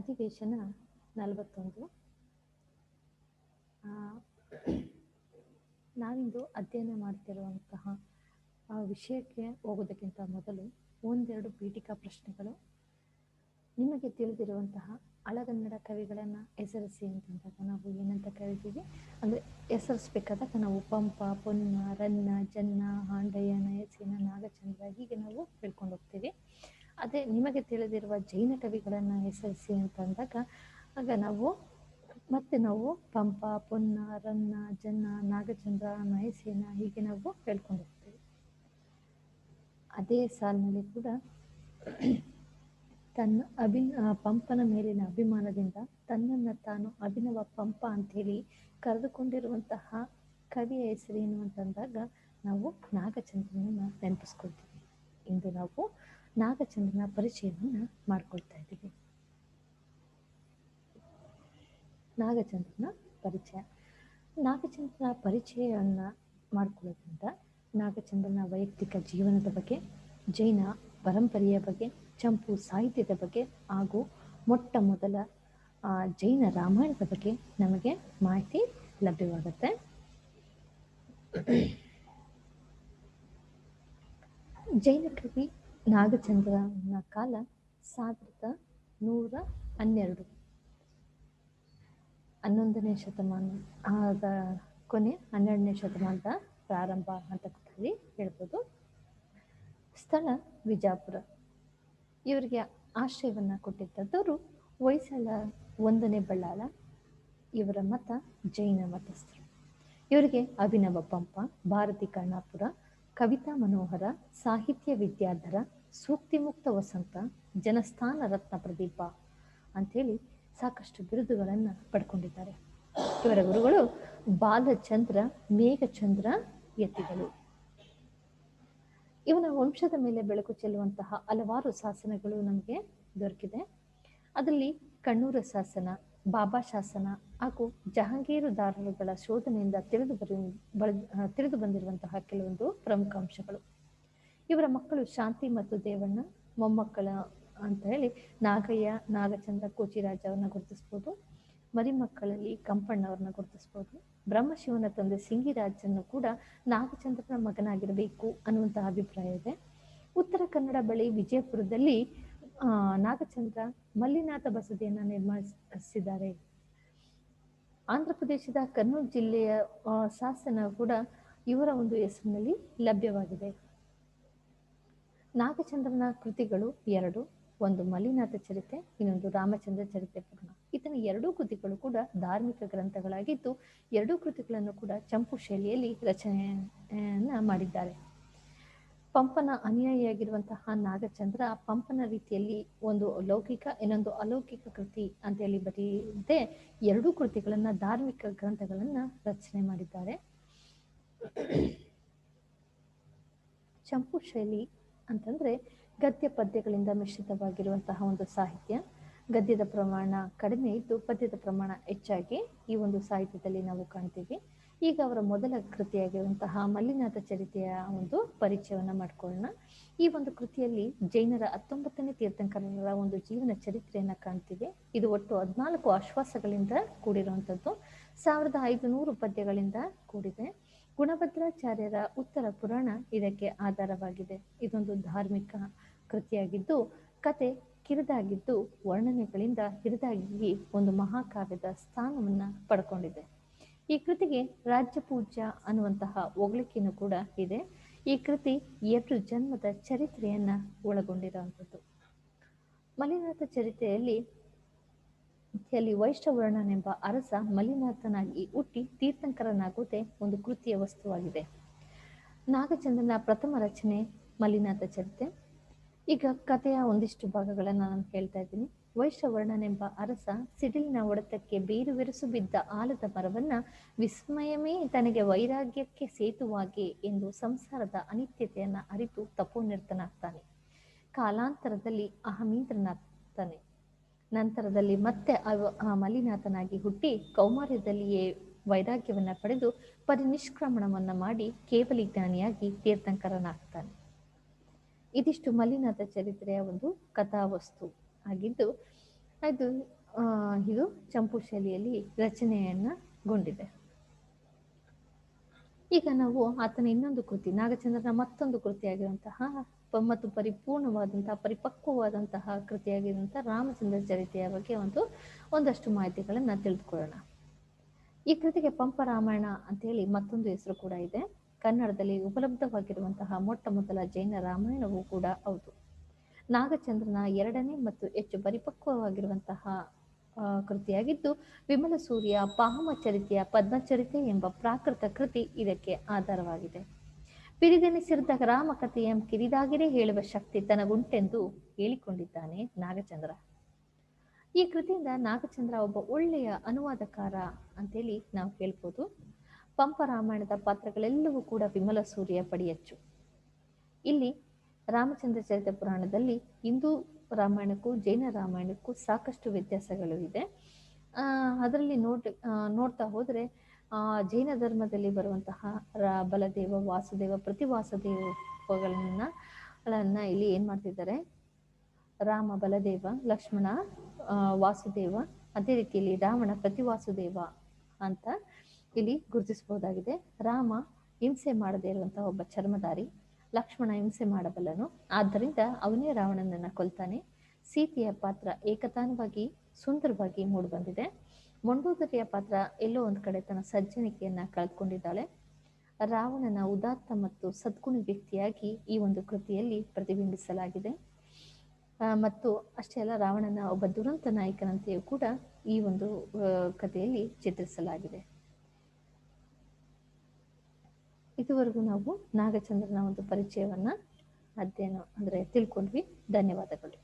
ಅಧಿವೇಶನ 41. ನಾವಿಂದು ಅಧ್ಯಯನ ಮಾಡ್ತಿರುವಂತಹ ವಿಷಯಕ್ಕೆ ಹೋಗೋದಕ್ಕಿಂತ ಮೊದಲು ಒಂದೆರಡು ಪೀಠಿಕಾ ಪ್ರಶ್ನೆಗಳು. ನಿಮಗೆ ತಿಳಿದಿರುವಂತಹ ಹಳಗನ್ನಡ ಕವಿಗಳನ್ನು ಹೆಸರಿಸಿ ಅಂತಂದಾಗ ನಾವು ಏನಂತ ಕರಿತೀವಿ ಅಂದರೆ, ಹೆಸರಿಸ್ಬೇಕಾದಾಗ ನಾವು ಪಂಪ, ಪೊನ್ನ, ರನ್ನ, ಜನ್ನ, ಹಾಂಡಯ್ಯ, ನಯಸೇನ, ನಾಗಚಂದ್ರ ಹೀಗೆ ನಾವು ಹೇಳ್ಕೊಂಡು ಹೋಗ್ತೀವಿ. ಅದೇ ನಿಮಗೆ ತಿಳಿದಿರುವ ಜೈನ ಕವಿಗಳನ್ನು ಹೆಸರಿಸಿ ಅಂತಂದಾಗ ನಾವು ಪಂಪ, ಪೊನ್ನ, ರನ್ನ, ಜನ್ನ, ನಾಗಚಂದ್ರ, ನಯಸೇನ ಹೀಗೆ ನಾವು ಹೇಳ್ಕೊಂಡು ಹೋಗ್ತೀವಿ. ಅದೇ ಸಾಲಿನಲ್ಲಿ ಕೂಡ ತನ್ನ ಪಂಪನ ಮೇಲಿನ ಅಭಿಮಾನದಿಂದ ತನ್ನನ್ನು ತಾನು ಅಭಿನವ ಪಂಪ ಅಂಥೇಳಿ ಕರೆದುಕೊಂಡಿರುವಂತಹ ಕವಿಯ ಹೆಸರೇನು ಅಂತಂದಾಗ ನಾವು ನಾಗಚಂದ್ರನನ್ನು ನೆನಪಿಸ್ಕೊಳ್ತೀವಿ. ಇಂದು ನಾವು ನಾಗಚಂದ್ರನ ಪರಿಚಯವನ್ನು ಮಾಡ್ಕೊಳ್ತಾ ಇದ್ದೀವಿ. ನಾಗಚಂದ್ರನ ಪರಿಚಯವನ್ನು ಮಾಡ್ಕೊಳ್ಳೋದ್ರಿಂದ ನಾಗಚಂದ್ರನ ವೈಯಕ್ತಿಕ ಜೀವನದ ಬಗ್ಗೆ, ಜೈನ ಪರಂಪರೆಯ ಬಗ್ಗೆ, ಚಂಪು ಸಾಹಿತ್ಯದ ಬಗ್ಗೆ ಹಾಗೂ ಮೊಟ್ಟ ಮೊದಲ ಜೈನ ರಾಮಾಯಣದ ಬಗ್ಗೆ ನಮಗೆ ಮಾಹಿತಿ ಲಭ್ಯವಾಗುತ್ತೆ. ಜೈನ ಕವಿ ನಾಗಚಂದ್ರನ ಕಾಲ 1112, 11ನೇ ಶತಮಾನದ ಕೊನೆ, 12ನೇ ಶತಮಾನದ ಪ್ರಾರಂಭ ಅಂತ ಹೇಳಿ ಹೇಳ್ಬೋದು. ಸ್ಥಳ ವಿಜಾಪುರ. ಇವರಿಗೆ ಆಶ್ರಯವನ್ನು ಕೊಟ್ಟಿದ್ದವರು ಹೊಯ್ಸಳ 1ನೇ ಬಳ್ಳಾಳ. ಇವರ ಮತ ಜೈನ ಮತಸ್ಥರು. ಇವರಿಗೆ ಅಭಿನವ ಪಂಪ, ಭಾರತಿ ಕರ್ಣಾಪುರ, ಕವಿತಾ ಮನೋಹರ, ಸಾಹಿತ್ಯ ವಿದ್ಯಾಧರ, ಸೂಕ್ತಿ ಮುಕ್ತ ವಸಂತ, ಜನಸ್ಥಾನ ರತ್ನ ಪ್ರದೀಪ ಅಂಥೇಳಿ ಸಾಕಷ್ಟು ಬಿರುದುಗಳನ್ನು ಪಡ್ಕೊಂಡಿದ್ದಾರೆ. ಇವರ ಗುರುಗಳು ಬಾಲಚಂದ್ರ, ಮೇಘಚಂದ್ರ ಯತಿಗಳು. ಇವನ ವಂಶದ ಮೇಲೆ ಬೆಳಕು ಚೆಲ್ಲುವಂತಹ ಹಲವಾರು ಶಾಸನಗಳು ನಮಗೆ ದೊರಕಿದೆ. ಅದರಲ್ಲಿ ಕಣ್ಣೂರ ಶಾಸನ, ಬಾಬಾ ಶಾಸನ ಹಾಗೂ ಜಹಾಂಗೀರುದಾರರುಗಳ ಶೋಧನೆಯಿಂದ ತಿಳಿದು ಬಂದಿರುವಂತಹ ಕೆಲವೊಂದು ಪ್ರಮುಖ ಅಂಶಗಳು. ಇವರ ಮಕ್ಕಳು ಶಾಂತಿ ಮತ್ತು ದೇವಣ್ಣ, ಮೊಮ್ಮಕ್ಕಳ ಅಂತ ಹೇಳಿ ನಾಗಯ್ಯ, ನಾಗಚಂದ್ರ, ಕೋಚಿರಾಜ ಅವ್ರನ್ನ ಗುರುತಿಸ್ಬೋದು. ಮರಿಮಕ್ಕಳಲ್ಲಿ ಕಂಪಣ್ಣವ್ರನ್ನ ಗುರುತಿಸ್ಬೋದು. ಬ್ರಹ್ಮಶಿವನ ತಂದೆ ಸಿಂಗಿರಾಜನ್ನು ಕೂಡ ನಾಗಚಂದ್ರನ ಮಗನಾಗಿರಬೇಕು ಅನ್ನುವಂತಹ ಅಭಿಪ್ರಾಯ ಇದೆ. ಉತ್ತರ ಕನ್ನಡ ಬಳಿ ವಿಜಯಪುರದಲ್ಲಿ ನಾಗಚಂದ್ರ ಮಲ್ಲಿನಾಥ ಬಸದಿಯನ್ನು ನಿರ್ಮಿಸಿದ್ದಾರೆ. ಆಂಧ್ರ ಪ್ರದೇಶದ ಕರ್ನೂಲ್ ಜಿಲ್ಲೆಯ ಶಾಸನ ಕೂಡ ಇವರ ಒಂದು ಹೆಸರಿನಲ್ಲಿ ಲಭ್ಯವಾಗಿದೆ. ನಾಗಚಂದ್ರನ ಕೃತಿಗಳು 2, ಒಂದು ಮಲ್ಲಿನಾಥ ಚರಿತೆ, ಇನ್ನೊಂದು ರಾಮಚಂದ್ರ ಚರಿತೆ ಪೂರ್ಣ. ಈತನ 2 ಕೃತಿಗಳು ಕೂಡ ಧಾರ್ಮಿಕ ಗ್ರಂಥಗಳಾಗಿದ್ದು 2 ಕೃತಿಗಳನ್ನು ಕೂಡ ಚಂಪು ಶೈಲಿಯಲ್ಲಿ ರಚನೆಯನ್ನ ಮಾಡಿದ್ದಾರೆ. ಪಂಪನ ಅನುಯಾಯಿಯಾಗಿರುವಂತಹ ನಾಗಚಂದ್ರ ಪಂಪನ ರೀತಿಯಲ್ಲಿ ಒಂದು ಲೌಕಿಕ, ಇನ್ನೊಂದು ಅಲೌಕಿಕ ಕೃತಿ ಅಂತೇಳಿ ಬರೀದೆ 2 ಕೃತಿಗಳನ್ನ, ಧಾರ್ಮಿಕ ಗ್ರಂಥಗಳನ್ನ ರಚನೆ ಮಾಡಿದ್ದಾರೆ. ಚಂಪು ಶೈಲಿ ಅಂತಂದ್ರೆ ಗದ್ಯ ಪದ್ಯಗಳಿಂದ ಮಿಶ್ರಿತವಾಗಿರುವಂತಹ ಒಂದು ಸಾಹಿತ್ಯ. ಗದ್ಯದ ಪ್ರಮಾಣ ಕಡಿಮೆ ಇದ್ದು ಪದ್ಯದ ಪ್ರಮಾಣ ಹೆಚ್ಚಾಗಿ ಈ ಒಂದು ಸಾಹಿತ್ಯದಲ್ಲಿ ನಾವು ಕಾಣ್ತೀವಿ. ಈಗ ಅವರ ಮೊದಲ ಕೃತಿಯಾಗಿರುವಂತಹ ಮಲ್ಲಿನಾಥ ಚರಿತೆಯ ಒಂದು ಪರಿಚಯವನ್ನು ಮಾಡ್ಕೊಳ್ಳೋಣ. ಈ ಒಂದು ಕೃತಿಯಲ್ಲಿ ಜೈನರ 19ನೇ ತೀರ್ಥಂಕರರ ಒಂದು ಜೀವನ ಚರಿತ್ರೆಯನ್ನ ಕಾಣ್ತೀವಿ. ಇದು ಒಟ್ಟು 14 ಆಶ್ವಾಸಗಳಿಂದ ಕೂಡಿರುವಂಥದ್ದು. 1500 ಪದ್ಯಗಳಿಂದ ಕೂಡಿದೆ. ಗುಣಭದ್ರಾಚಾರ್ಯರ ಉತ್ತರ ಪುರಾಣ ಇದಕ್ಕೆ ಆಧಾರವಾಗಿದೆ. ಇದೊಂದು ಧಾರ್ಮಿಕ ಕೃತಿಯಾಗಿದ್ದು ಕತೆ ಕಿರಿದಾಗಿದ್ದು ವರ್ಣನೆಗಳಿಂದ ಹಿರಿದಾಗಿ ಒಂದು ಮಹಾಕಾವ್ಯದ ಸ್ಥಾನವನ್ನ ಪಡ್ಕೊಂಡಿದೆ. ಈ ಕೃತಿಗೆ ರಾಜ್ಯಪೂಜ್ಯ ಅನ್ನುವಂತಹ ಹೊಗಳಿಕೆಯೂ ಕೂಡ ಇದೆ. ಈ ಕೃತಿ 2 ಜನ್ಮದ ಚರಿತ್ರೆಯನ್ನ ಒಳಗೊಂಡಿರುವಂಥದ್ದು. ಮಲ್ಲಿನಾಥ ಚರಿತ್ರೆಯಲ್ಲಿ ವೈಷ್ಣವರ್ಣನೆಂಬ ಅರಸ ಮಲ್ಲಿನಾಥನಾಗಿ ಹುಟ್ಟಿ ತೀರ್ಥಂಕರನಾಗುವುದೇ ಒಂದು ಕೃತಿಯ ವಸ್ತುವಾಗಿದೆ. ನಾಗಚಂದ್ರನ ಪ್ರಥಮ ರಚನೆ ಮಲ್ಲಿನಾಥ ಚರಿತೆ. ಈಗ ಕಥೆಯ ಒಂದಿಷ್ಟು ಭಾಗಗಳನ್ನು ನಾನು ಹೇಳ್ತಾ ಇದ್ದೀನಿ. ವೈಶ್ರವರ್ಣನೆಂಬ ಅರಸ ಸಿಡಿಲಿನ ಹೊಡೆತಕ್ಕೆ ಬೇರುವೆರಸು ಬಿದ್ದ ಆಲದ ಮರವನ್ನ ವಿಸ್ಮಯವೇ ತನಗೆ ವೈರಾಗ್ಯಕ್ಕೆ ಸೇತುವಾಗೆ ಎಂದು ಸಂಸಾರದ ಅನಿತ್ಯತೆಯನ್ನ ಅರಿತು ತಪೋನಿರತನಾಗ್ತಾನೆ. ಕಾಲಾಂತರದಲ್ಲಿ ಅಹಮೀಂದ್ರನಾಗ್ತಾನೆ. ನಂತರದಲ್ಲಿ ಮತ್ತೆ ಮಲ್ಲಿನಾಥನಾಗಿ ಹುಟ್ಟಿ ಕೌಮಾರ್ಯದಲ್ಲಿಯೇ ವೈರಾಗ್ಯವನ್ನ ಪಡೆದು ಪರಿನಿಷ್ಕ್ರಮಣವನ್ನ ಮಾಡಿ ಕೇವಲಿ ಜ್ಞಾನಿಯಾಗಿ ತೀರ್ಥಂಕರನಾಗ್ತಾನೆ. ಇದಿಷ್ಟು ಮಲ್ಲಿನಾಥ ಚರಿತ್ರೆಯ ಒಂದು ಕಥಾವಸ್ತು ಆಗಿದ್ದು, ಇದು ಇದು ಚಂಪು ಶೈಲಿಯಲ್ಲಿ ರಚನೆಯನ್ನಗೊಂಡಿದೆ. ಈಗ ನಾವು ಆತನ ಇನ್ನೊಂದು ಕೃತಿ, ನಾಗಚಂದ್ರನ ಮತ್ತೊಂದು ಕೃತಿಯಾಗಿರುವಂತಹ ಮತ್ತು ಪರಿಪೂರ್ಣವಾದಂತಹ ಪರಿಪಕ್ವವಾದಂತಹ ಕೃತಿಯಾಗಿರುವಂತಹ ರಾಮಚಂದ್ರ ಚರಿತೆಯ ಬಗ್ಗೆ ಒಂದಷ್ಟು ಮಾಹಿತಿಗಳನ್ನ ತಿಳಿದುಕೊಳ್ಳೋಣ. ಈ ಕೃತಿಗೆ ಪಂಪ ರಾಮಾಯಣ ಅಂತೇಳಿ ಮತ್ತೊಂದು ಹೆಸರು ಕೂಡ ಇದೆ. ಕನ್ನಡದಲ್ಲಿ ಉಪಲಬ್ಧವಾಗಿರುವಂತಹ ಮೊಟ್ಟ ಮೊದಲ ಜೈನ ರಾಮಾಯಣವೂ ಕೂಡ ಹೌದು. ನಾಗಚಂದ್ರನ ಎರಡನೇ ಮತ್ತು ಹೆಚ್ಚು ಪರಿಪಕ್ವವಾಗಿರುವಂತಹ ಕೃತಿಯಾಗಿದ್ದು, ವಿಮಲ ಸೂರ್ಯ ಪಾಹಮಚರಿತೆಯ ಪದ್ಮಚರಿತೆ ಎಂಬ ಪ್ರಾಕೃತ ಕೃತಿ ಇದಕ್ಕೆ ಆಧಾರವಾಗಿದೆ. ಪಿರಿದೆನಿಸಿದ ರಾಮಕಥೆಯಂ ಕಿರಿದಾಗಿರೇ ಹೇಳುವ ಶಕ್ತಿ ತನಗುಂಟೆಂದು ಹೇಳಿಕೊಂಡಿದ್ದಾನೆ ನಾಗಚಂದ್ರ. ಈ ಕೃತಿಯಿಂದ ನಾಗಚಂದ್ರ ಒಬ್ಬ ಒಳ್ಳೆಯ ಅನುವಾದಕಾರ ಅಂತೇಳಿ ನಾವು ಹೇಳ್ಬೋದು. ಪಂಪ ರಾಮಾಯಣದ ಪಾತ್ರಗಳೆಲ್ಲವೂ ಕೂಡ ವಿಮಲ ಸೂರ್ಯ ಪಡಿಯಚ್ಚು. ಇಲ್ಲಿ ರಾಮಚಂದ್ರ ಚರಿತ ಪುರಾಣದಲ್ಲಿ ಹಿಂದೂ ರಾಮಾಯಣಕ್ಕೂ ಜೈನ ರಾಮಾಯಣಕ್ಕೂ ಸಾಕಷ್ಟು ವ್ಯತ್ಯಾಸಗಳು ಇದೆ. ಅದರಲ್ಲಿ ನೋಡ್ತಾ ಹೋದ್ರೆ ಜೈನ ಧರ್ಮದಲ್ಲಿ ಬರುವಂತಹ ಬಲದೇವ, ವಾಸುದೇವ, ಪ್ರತಿವಾಸುದೇವಗಳನ್ನ ಇಲ್ಲಿ ಏನ್ ಮಾಡ್ತಿದ್ದಾರೆ, ರಾಮ ಬಲದೇವ, ಲಕ್ಷ್ಮಣ ವಾಸುದೇವ, ಅದೇ ರೀತಿಯಲ್ಲಿ ರಾವಣ ಪ್ರತಿವಾಸುದೇವ ಅಂತ ಇಲ್ಲಿ ಗುರುತಿಸಬಹುದಾಗಿದೆ. ರಾಮ ಹಿಂಸೆ ಮಾಡದೇ ಇರುವಂತಹ ಒಬ್ಬ ಚರ್ಮಧಾರಿ, ಲಕ್ಷ್ಮಣ ಹಿಂಸೆ ಮಾಡಬಲ್ಲನು, ಆದ್ದರಿಂದ ಅವನೇ ರಾವಣನನ್ನ ಕೊಲ್ತಾನೆ. ಸೀತೆಯ ಪಾತ್ರ ಏಕತಾನವಾಗಿ ಸುಂದರವಾಗಿ ಮೂಡಿಬಂದಿದೆ. ಮಂಡೋದರಿಯ ಪಾತ್ರ ಎಲ್ಲೋ ಒಂದ್ ಕಡೆ ತನ್ನ ಸಜ್ಜನಿಕೆಯನ್ನ ಕಳೆದುಕೊಂಡಿದ್ದಾಳೆ. ರಾವಣನ ಉದಾತ್ತ ಮತ್ತು ಸದ್ಗುಣಿ ವ್ಯಕ್ತಿಯಾಗಿ ಈ ಒಂದು ಕೃತಿಯಲ್ಲಿ ಪ್ರತಿಬಿಂಬಿಸಲಾಗಿದೆ. ಮತ್ತು ಅಷ್ಟೇ ಅಲ್ಲ, ರಾವಣನ ಒಬ್ಬ ದುರಂತ ನಾಯಕನಂತೆಯೂ ಕೂಡ ಈ ಒಂದು ಕಥೆಯಲ್ಲಿ ಚಿತ್ರಿಸಲಾಗಿದೆ. ಇದುವರೆಗೂ ನಾವು ನಾಗಚಂದ್ರನ ಒಂದು ಪರಿಚಯವನ್ನ ತಿಳ್ಕೊಂಡ್ವಿ. ಧನ್ಯವಾದಗಳು.